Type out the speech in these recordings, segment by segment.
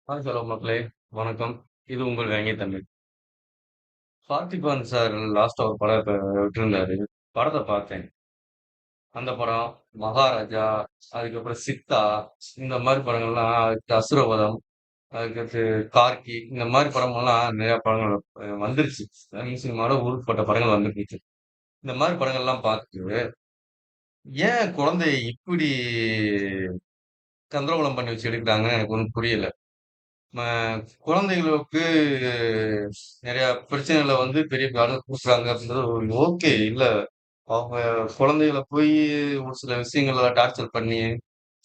Hello மக்களே! வணக்கம். இது உங்கள் வேங்கை தமிழ். பார்த்திபன் சார் லாஸ்ட்டா ஒரு படம் இப்ப விட்டிருந்தாரு. படத்த பார்த்தேன். அந்த படம், மகாராஜா, அதுக்கப்புறம் சித்தா, இந்த மாரி படங்கள்லாம் அடுத்து அசுரவதம், அதுக்கடுத்து கார்க்கி, இந்த மாரி படமெல்லாம் நெறைய படங்கள் வந்துருச்சு. தமிழ் சினிமால ஊருப்பட்ட படங்கள் வந்துருச்சு. இந்த மாரி படங்கள்லாம் பார்த்துட்டு, ஏன் குழந்தைய இப்படி கந்தரகோலம் பண்ணி வச்சு எடுக்குறாங்கன்னு எனக்கு ஒண்ணும் புரியல. ம குழந்தைகளுக்கு நெறைய பிரச்சனைகள பெரிய குடுக்குறாங்க அப்படின்றது ஓகே. இல்ல. அவங்க குழந்தைகள ஒரு சில விஷயங்கள டார்ச்சர் பண்ணி,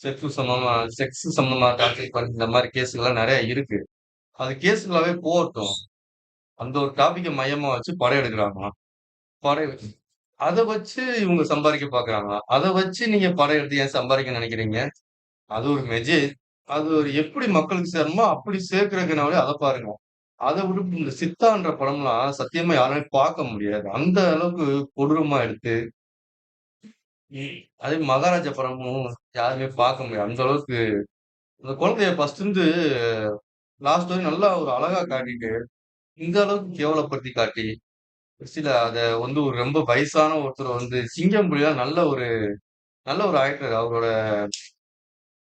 செக்ஸ் சம்மந்தமா டார்ச்சர் பண்ணி இந்த மாரி கேஸ்கள்லாம் நெறைய இருக்கு. அது கேஸ்களாவே போகட்டும். அந்த ஒரு டாபிக்க மையமா வச்சு படம் எடுக்குறாங்களாம். படம் அத வச்சு இவங்க சம்பாரிக்க பார்க்குறாங்களாம். அத வச்சு நீங்க படம் எடுத்து ஏன் சம்பாரிக்க நெனைக்கிறீங்க? அது ஒரு அது ஒரு எப்படி மக்களுக்கு சேரணுமோ, அப்படி சேர்க்கிறதுனாலே அத பாருங்க. அத விட்டுட்டு இந்த சித்தான்ற படம்லாம் சத்தியமா யாராலயும் பார்க்க முடியாது. அந்த அளவுக்கு கொடூரமா எடுத்து, அதே மகாராஜா படமும் யாருமே பார்க்க முடியாது. அந்த அளவுக்கு அந்த குழந்தைய ஃபர்ஸ்ட்லருந்து லாஸ்ட் வரையும் நல்லா ஒரு அழகா காட்டிட்டு, இந்த அளவுக்கு கேவலப்படுத்தி காட்டி, அத ஒரு ரொம்ப வயசான ஒருத்தர் சிங்கம், புலிலாம் நல்ல ஒரு ஆக்டர். அவரோட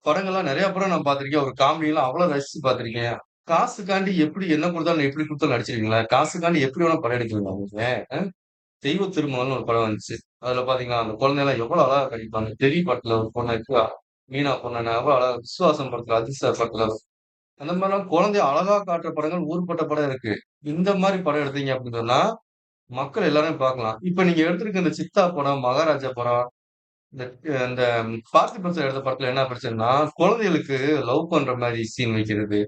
படங்கள்லாம் நெறைய படம் நான் பார்த்திருக்கேன். அவர் காமெடிலாம் அவ்வளோ ரசிச்சு பார்த்திருக்கேன். காசுக்காண்டி எப்படி என்ன குடுத்தாலும், எப்படி குடுத்தாலும் நடிச்சிருவீங்களா? காசுக்காண்டி எப்படி வேணா படம் எடுக்குறீங்களா நீங்க? அ தெய்வ திருமகள்னு ஒரு படம் வந்துச்சு. அதுல பார்த்தீங்கன்னா, அந்த குழந்தைலாம் எவ்வளோ அழகா நடிப்பாங்க. தெறி படத்துல ஒரு பொண்ணு இருக்கா, மீனா பொண்ணு எவ்வளோ அழகா விசுவாசம் படத்துல, அதிர்ஷ்டா படத்துல அந்த மாரிலாம் குழந்தைய அழகா காட்டுற படங்கள் ஊர்பட்ட படம் இருக்கு. இந்த மாரி படம் எடுத்தீங்க அப்படின்னு சொன்னா, மக்கள் எல்லாருமே பார்க்கலாம். இப்ப நீங்க எடுத்திருக்க இந்த சித்தா படம், மகாராஜா படம், இந்த இந்த பார்த்திபன் சார் எடுத்த படத்துல என்ன பிரச்சனைன்னா, குழந்தைகளுக்கு லவ் பண்ற மாரி சீன் வைக்கிறது.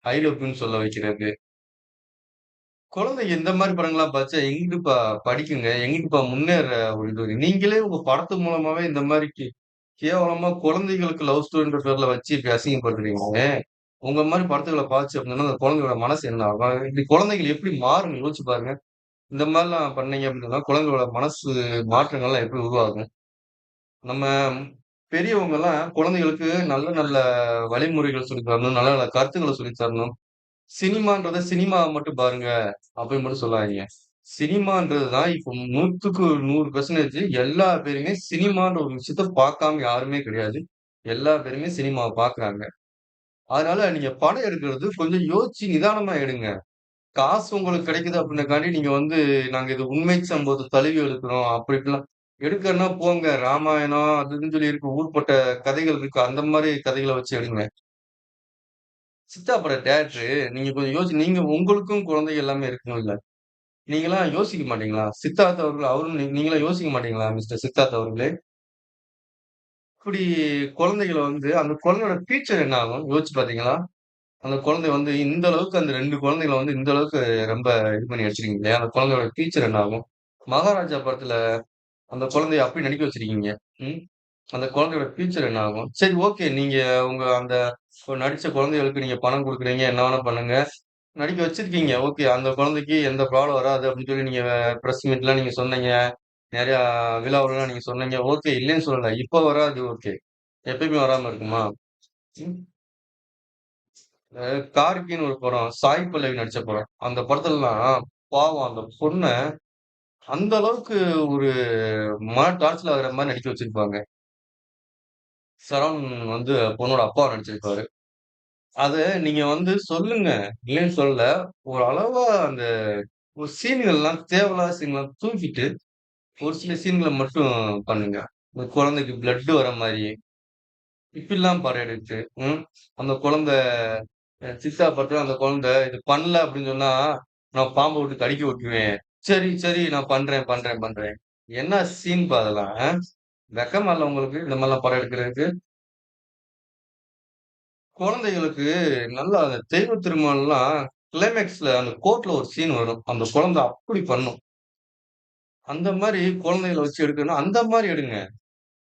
ஐ லவ் யூன்னு சொல்ல வைக்கிறது. குழந்தைங்க இந்த மாரி படங்கள்லாம் பார்த்து எங்கிட்டுப்பா படிக்குங்க? எங்கிட்டுப்பா முன்னேற ஒரு நீங்களே உங்க படத்து மூலமாவே இந்த மாரி கேவலமா குழந்தைகளுக்கு லவ் ஸ்டோரின்ற பேர்ல வச்சு இப்படி அசிங்கப்படுத்துறீங்களே! உங்க மாரி படத்துகள பார்த்துச்சு அப்படின்னா, அந்த குழந்தையோட மனசு என்ன ஆகும்? இப்படி குழந்தைகள் எப்படி மாறும் யோசிச்சு பாருங்க. இந்த மாரிலாம் பண்ணீங்க அப்படின்னா, குழந்தைகளோட மனசு மாற்றங்கள்லாம் எப்படி உருவாகும்? நம்ம பெரியவங்கலாம் குழந்தைகளுக்கு நல்ல நல்ல வழிமுறைகள் சொல்லி தரணும். நல்ல நல்ல கருத்துக்கள சொல்லி தரணும். சினிமான்றத சினிமாவ மட்டும் பாருங்க, அப்படின்னு மட்டும் சொல்லாதீங்க. சினிமான்றது தான் இப்போ 100க்கு 100% எல்லா பேருமே சினிமான்ற ஒரு விஷயத்த பார்க்காம யாருமே கிடையாது. எல்லா பேருமே சினிமாவ பார்க்குறாங்க. அதனால நீங்க படம் எடுக்கிறது கொஞ்சம் யோசிச்சு நிதானமா எடுங்க. காசு உங்களுக்கு கிடைக்குது அப்படின்னக்காண்டி நீங்க நாங்க இது உண்மை சம்பவத்த தழுவி எடுக்கிறோம். அப்படி இப்படிலாம் எடுக்கன்னா போங்க. ராமாயணம் அது இதுன்னு சொல்லி இருக்கு. ஊர்பட்ட கதைகள் இருக்கு. அந்த மாரி கதைகள வச்சு எடுங்க. சித்தா பட தியேட்டரு நீங்க கொஞ்சம் நீங்க உங்களுக்கும் குழந்தைகள் எல்லாமே இருக்குங்கல்ல. நீங்கலாம் யோசிக்க மாட்டீங்களா? சித்தார்த் அவர்கள் அவரும் நீங்கலாம் யோசிக்க மாட்டீங்களா? மிஸ்டர் சித்தார்த் அவர்களே! இப்படி குழந்தைகள அந்த குழந்தையோட ஃபியூச்சர் என்ன ஆகும்? யோசிச்சு பார்த்தீங்களா? அந்த குழந்தை இந்த அளவுக்கு அந்த 2 குழந்தைகள இந்த அளவுக்கு ரொம்ப இது பண்ணி வச்சிருக்கீங்களே, அந்த குழந்தையோட ஃபியூச்சர் என்ன ஆகும்? மகாராஜா படத்துல அந்த குழந்தைய அப்படி நடிக்க வச்சிருக்கீங்க. ம். அந்த குழந்தையோட ஃபியூச்சர் என்ன ஆகும்? சரி, ஓகே. நீங்க உங்க அந்த நடிச்ச குழந்தைகளுக்கு நீங்க பணம் குடுக்குறீங்க. என்ன வேணா பண்ணுங்க. நடிக்க வச்சிருக்கீங்க. ஓகே. அந்த குழந்தைக்கு எந்த ப்ராப்ளம் வராது அப்படின்னு சொல்லி நீங்க பிரஸ் மீட்லாம் நீங்க சொன்னீங்க. நெறையா விழாவுலலாம் நீங்க சொன்னீங்க. ஓகே. இல்லைன்னு சொல்லல. இப்ப வராது ஓகே. எப்பயுமே வராம இருக்குமா? ம். கார்கின்னு ஒரு படம். சாய் பல்லவி நடிச்ச படம். அந்த படத்துலலாம் பாவம் அந்த பொண்ண அந்த அளவுக்கு ஒரு டார்ச்சர் ஆகுற மாரி நடிக்க வச்சிருப்பாங்க. சரவணன் பொண்ணோட அப்பாவ நடிச்சிருப்பாரு. அத நீங்க சொல்லுங்க. இல்லைன்னு சொல்லல. ஒரு அளவா அந்த ஒரு சீன்கள்லாம் தேவையில்லாத சீன்லாம் தூக்கிட்டு, ஒரு சில சீன்கள மட்டும் பண்ணுங்க. இந்த குழந்தைக்கு பிளட் வர மாரி, இப்படிலாம் படம் எடுத்து, ம். அந்த குழந்தை சித்தா படத்துல அந்த குழந்தை இது பண்ணல அப்படின்னு சொன்னா, நான் பாம்ப விட்டு கடிக்க விட்டுருவேன். சரி, சரி நான் பண்றேன். என்ன சீன்பா அதெல்லாம்? வெக்கமா இல்ல உங்களுக்கு? இந்த மாரிலாம் படம் எடுக்குறதுக்கு? குழந்தைகளுக்கு நல்லா அந்த தெய்வ திருமகள்லாம் கிளைமேக்ஸ்ல அந்த கோர்ட்ல ஒரு சீன் வரும். அந்த குழந்தை அப்படி பண்ணும். அந்த மாரி குழந்தைகள வச்சு எடுக்கணும்னா, அந்த மாரி எடுங்க.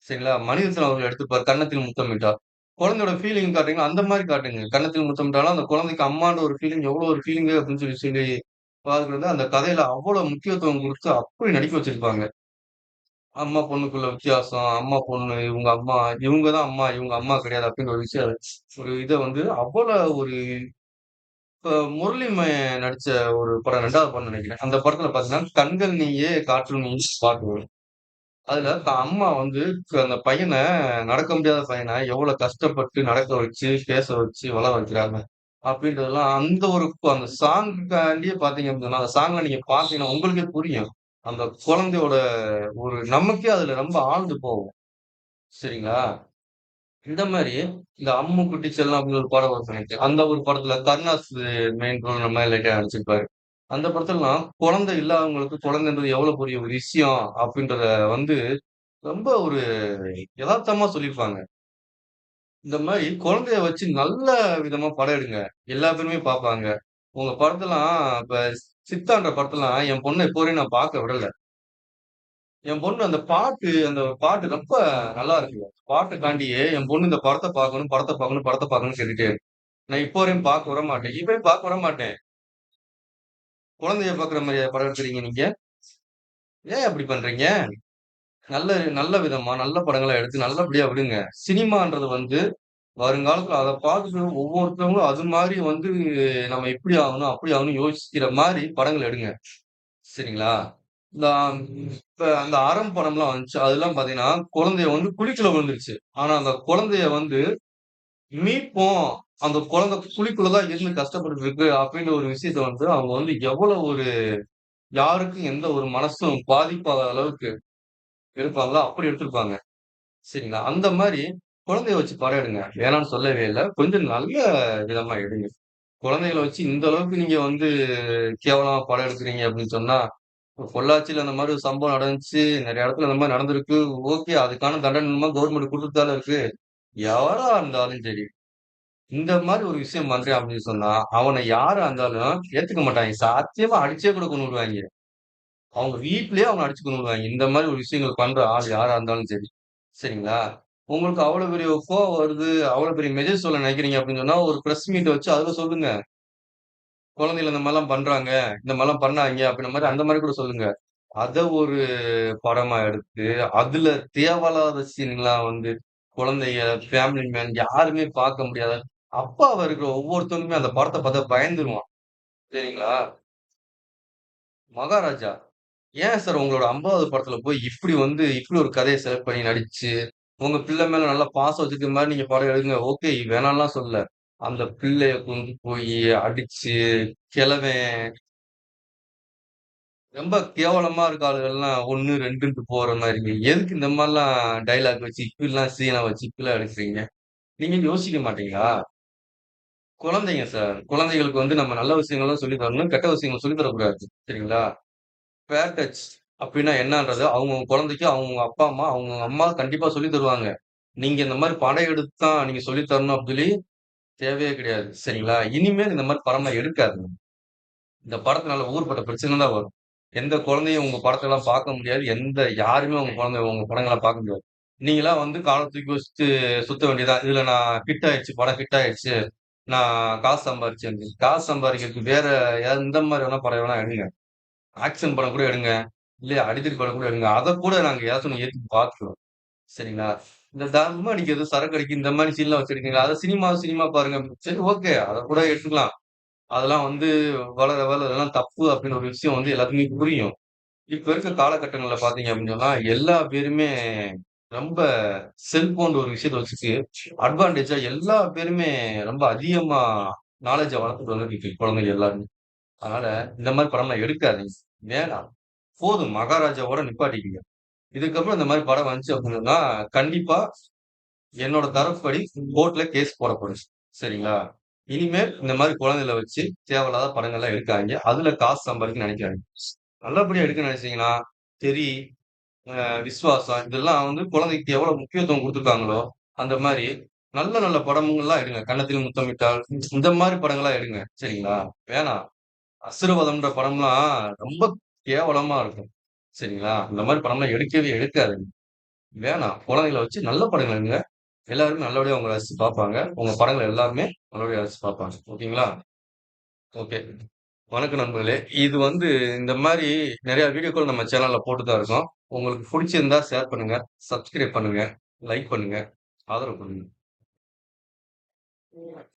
சரிங்களா? மணிரத்னம் அவர்கள் எடுத்திருப்பாரு. கன்னத்தில் முத்தமிட்டார். குழந்தையோட ஃபீலிங் காட்டுறீங்களோ, அந்த மாரி காட்டுங்க. கன்னத்தில் முத்தமிட்டாலும் அந்த குழந்தைக்கு அம்மான்ற ஒரு ஃபீலிங் எவ்வளோ ஒரு ஃபீலிங்கு அப்படின்னு சொல்லி சொல்லி பார்க்கிறது அந்த கதையில அவ்வளோ முக்கியத்துவம் குடுத்து அப்படி நடிக்க வச்சிருப்பாங்க. அம்மா, பொண்ணுக்குள்ள வித்தியாசம். அம்மா, பொண்ணு, இவங்க தான் அம்மா, இவங்க அம்மா கிடையாது அப்படின்ற ஒரு விஷயம் ஒரு இத அவ்வளோ ஒரு இப்ப முரளி நடிச்ச ஒரு படம் 2வது படம் நெனைக்கிறேன். அந்த படத்துல பார்த்தீங்கன்னா, "கண்கள் நீயே காற்று நீயே" பாட்டு வரும். அதுல அம்மா வந்து அந்த பையன நடக்க முடியாத பையன எவ்வளோ கஷ்டப்பட்டு நடக்க வச்சு, பேச வச்சு, வளர வைக்கிறாங்க. அப்படின்றதெல்லாம் அந்த ஒரு அந்த சாங்க்காண்டியே பார்த்தீங்க அப்படின்னா, அந்த சாங்ல நீங்க பார்த்தீங்கன்னா உங்களுக்கே புரியும். அந்த குழந்தையோட ஒரு நமக்கே அதுல ரொம்ப ஆழ்ந்து போகும். சரிங்களா? இந்த மாரி இந்த "அம்மு குட்டி செல்லம்" அப்படின்னு ஒரு படம் வரும் நினைக்கிறேன். அந்த ஒரு படத்துல கருணாஸ் மெயின் ரோல் நம்ம லைட்டா நடிச்சிருப்பாரு. அந்த படத்துலலாம் குழந்தை இல்லாதவங்களுக்கு குழந்தைன்றது எவ்வளோ பெரிய ஒரு விஷயம் அப்படின்றத வந்து ரொம்ப ஒரு எதார்த்தமா சொல்லியிருப்பாங்க. இந்த மாரி குழந்தைய வச்சு நல்ல விதமா படம் எடுங்க. எல்லா பேருமே பார்ப்பாங்க. உங்க படத்தெல்லாம் இப்ப சித்தான்ற படத்தெல்லாம் என் பொண்ண இப்போ வரையும் நான் பார்க்க விடல. என் பொண்ணு அந்த பாட்டு ரொம்ப நல்லா இருக்குங்க. பாட்டுக்காண்டியே என் பொண்ணு இந்த படத்த பார்க்கணும், படத்த பார்க்கணும், படத்த பார்க்கணும்னு கேட்டுட்டே இருக்கு. நான் இப்போ வரையும் பார்க்க விட மாட்டேன். இப்பயும் பார்க்க விட மாட்டேன். குழந்தைய பார்க்குற மாரியா படம் எடுக்குறீங்க நீங்க? ஏன் அப்படி பண்றீங்க? நல்ல நல்ல விதமா, நல்ல படங்களா எடுத்து நல்லபடியா விடுங்க. சினிமான்றது வந்து வருங்காலத்துல அத பார்த்துட்டு ஒவ்வொருத்தவங்களும் அது மாரி வந்து நம்ம இப்படி ஆகணும், அப்படி ஆகணும்னு யோசிக்கிற மாரி படங்கள் எடுங்க. சரிங்களா? இந்த இப்ப அந்த அறம் படம்லாம் வந்துச்சு. அதெல்லாம் பார்த்தீங்கன்னா, குழந்தைய வந்து குழிக்குள்ள விழுந்துருச்சு. ஆனா அந்த குழந்தைய வந்து மீட்போம். அந்த குழந்தை குழிக்குள்ள தான் இருந்து கஷ்டப்பட்டுட்டு இருக்கு அப்படின்ற ஒரு விஷயத்த வந்து அவங்க வந்து எவ்வளவு ஒரு யாருக்கும் எந்த ஒரு மனசும் பாதிப்பாத அளவுக்கு எடுப்பாங்களோ, அப்படி எடுத்திருப்பாங்க. சரிங்களா? அந்த மாரி குழந்தைய வச்சு படம் எடுங்க. வேணான்னு சொல்லவே இல்ல. கொஞ்சம் நல்ல விதமா எடுங்க. குழந்தைகள வச்சு இந்த அளவுக்கு நீங்க வந்து கேவலமா படம் எடுக்குறீங்க அப்படின்னு சொன்னா, இப்ப பொள்ளாச்சியில அந்த மாரி ஒரு சம்பவம் நடந்துச்சு. நெறைய இடத்துல இந்த மாரி நடந்திருக்கு. ஓகே. அதுக்கான தண்டனை என்னமோ கவர்மெண்ட் குடுத்துட்டு தானே இருக்கு. எவரா இருந்தாலும் சரி, இந்த மாரி ஒரு விஷயம் பண்றேன் அப்படின்னு சொன்னா, அவன யாரா இருந்தாலும் ஏத்துக்க மாட்டாய்ங்க. சத்தியமா அடிச்சே கூட கொன்னு விடுவாய்ங்க. அவங்க வீட்லயே அவன அடிச்சு கொன்னு விடுவாய்ங்க. இந்த மாரி ஒரு விஷயங்கள் பண்ற ஆள் யாரா இருந்தாலும் சரி. சரிங்களா? உங்களுக்கு அவ்வளோ பெரிய கோவம் வருது, அவ்வளோ பெரிய மெசேஜ் சொல்ல நினைக்கிறீங்க அப்படின்னு சொன்னா, ஒரு பிரஸ் மீட்ட வச்சு அதுல சொல்லுங்க. குழந்தைகள இந்த மாரிலாம் பண்றாங்க, இந்த மாரிலாம் பண்ணாய்ங்க அப்படின்ற மாரி அந்த மாரி கூட சொல்லுங்க. அத ஒரு படமா எடுத்து, அதுல தேவையில்லாத சீன்லாம் வந்து குழந்தைங்க, ஃபேமிலி மேன் யாருமே பார்க்க முடியாத அப்பாவா இருக்கிற ஒவ்வொருத்தனுமே அந்த படத்த பார்த்தா பயந்துருவான். சரிங்களா? மகாராஜா. ஏன் சார் உங்களோட 50வது படத்துல போய் இப்படி வந்து இப்படி ஒரு கதைய செலக்ட் பண்ணி நடிச்சு, உங்க பிள்ளை மேல நல்லா பாசம் வச்சுக்கிற மாரி நீங்க படம் எடுங்க. ஓகே வேணான்லாம் சொல்லல. அந்த பிள்ளைய கொண்டு போயி அடிச்சு, கிழவன் ரொம்ப கேவலமா இருக்க ஆளுகள்லாம் 1, 2ன்ட்டு போற மாரி. எதுக்கு இந்த மாரிலாம் டயலாக் வச்சு, இப்படிலாம் சீன வச்சு இப்படிலாம் எடுக்குறீங்க? நீங்க யோசிக்க மாட்டீங்களா? குழந்தைங்க சார். குழந்தைகளுக்கு வந்து நம்ம நல்ல விஷயங்களும் சொல்லி தரணும். கெட்ட விஷயங்கள சொல்லி தரக்கூடாது. சரிங்களா? ஃபேர் டச் அப்டின்னா என்னான்றது அவங்கவங்க குழந்தைக்கு அவங்கவங்க அப்பா, அம்மா அவங்கவங்க அம்மா கண்டிப்பா சொல்லி தருவாங்க. நீங்க இந்த மாரி படம் எடுத்து தான் நீங்க சொல்லி தரணும் அப்டி சொல்லி தேவையே கிடையாது. சரிங்களா? இனிமேல் இந்த மாரி படம்லாம் எடுக்காதீங்க. இந்த படத்துனால ஊர்பட்ட பிரச்சனை தான் வரும். எந்த குழந்தையும் உங்க படத்தெல்லாம் பார்க்க முடியாது. யாருமே உங்க படங்கள பார்க்க முடியாது. நீங்களா வந்து கால தூக்கி வச்சுட்டு சுத்த வேண்டியது தான். இதுல நான் ஹிட் ஆயிடுச்சு, படம் ஹிட் ஆயிடுச்சு. நான் காசு சம்பாரிச்சேன். காசு சம்பாரிக்கிறதுக்கு வேற எந்த மாரி வேணா படம் வேணா எடுங்க. ஆக்ஷன் படம் கூட எடுங்க. இல்லையா அடிதடி படம் கூட எடுங்க. அதக்கூட நாங்க ஏதாச்சும் ஒண்ணு ஏத்தி பார்த்துருவோம். சரிங்களா? இந்த தர்மம் அடிக்கிறது, சரக்கு அடிக்கிறது இந்த மாரி சீன்லாம் வச்சிருக்கீங்களா? அத சினிமா பாருங்க. சரி ஓகே. அத கூட எடுத்துக்கலாம். அதெல்லாம் வந்து வளர வளர அதெல்லாம் தப்பு அப்படின்னு ஒரு விஷயம் வந்து எல்லாத்துக்குமே புரியும். இப்ப இருக்க காலகட்டங்கள்ல பார்த்தீங்க அப்படின்னு சொன்னா, எல்லா பேருமே ரொம்ப செல்ஃபோன்ற ஒரு விஷயத்த வச்சுட்டு, அட்வான்டேஜா எல்லா பேருமே ரொம்ப அதிகமா நாலேட்ஜ வளர்த்துட்டு வந்துட்டு இருக்கு குழந்தைங்க எல்லாருமே. அதனால இந்த மாரி படம்லாம் எடுக்காதீங்க. வேணாம். போதும் மகாராஜாவோட நிப்பாட்டிக்கங்க. இதுக்கப்புறம் இந்த மாரி படம் வந்துச்சு அப்டின்னா, கண்டிப்பா என்னோட தரப்புப்படி கோர்ட்ல கேஸ் போடப்படும். சரிங்களா? இனிமேல் இந்த மாரி குழந்தைகள வச்சு தேவையில்லாத படங்கள்லாம் எடுக்காதீங்க. அதுல காசு சம்பாரிக்கணும்னு நெனைக்காதீங்க. நல்லபடியா எடுக்கணும்னு நெனைச்சீங்கன்னா, தெறி, விஸ்வாசம் இதெல்லாம் வந்து குழந்தைக்கு எவ்வளவு முக்கியத்துவம் குடுத்துருக்காங்களோ, அந்த மாரி நல்ல நல்ல படங்கள்லாம் எடுங்க. கன்னத்தில் முத்தமிட்டால் இந்த மாரி படங்களா எடுங்க. சரிங்களா? வேணாம். அசுரவதம்ன்ற படம்லாம் ரொம்ப கேவலமா இருக்கும். சரிங்களா? இந்த மாரி படம்லாம் எடுக்கவே எடுக்காதீங்க. வேணாம். குழந்தைகள வச்சு நல்ல படங்கள் எடுங்க. எல்லாருமே நல்லபடியா உங்கள ரசிச்சு பார்ப்பாங்க. உங்க படங்கள எல்லாருமே நல்லபடியா ரசிச்சு பார்ப்பாங்க. ஓகேங்களா? ஓகே. வணக்கம் நண்பர்களே. இது வந்து இந்த மாரி நெறைய வீடியோக்கள் நம்ம சேனல்ல போட்டு தான் இருக்கோம். உங்களுக்கு புடிச்சிருந்தா ஷேர் பண்ணுங்க, சப்ஸ்கிரைப் பண்ணுங்க, லைக் பண்ணுங்க, ஆதரவு பண்ணுங்க.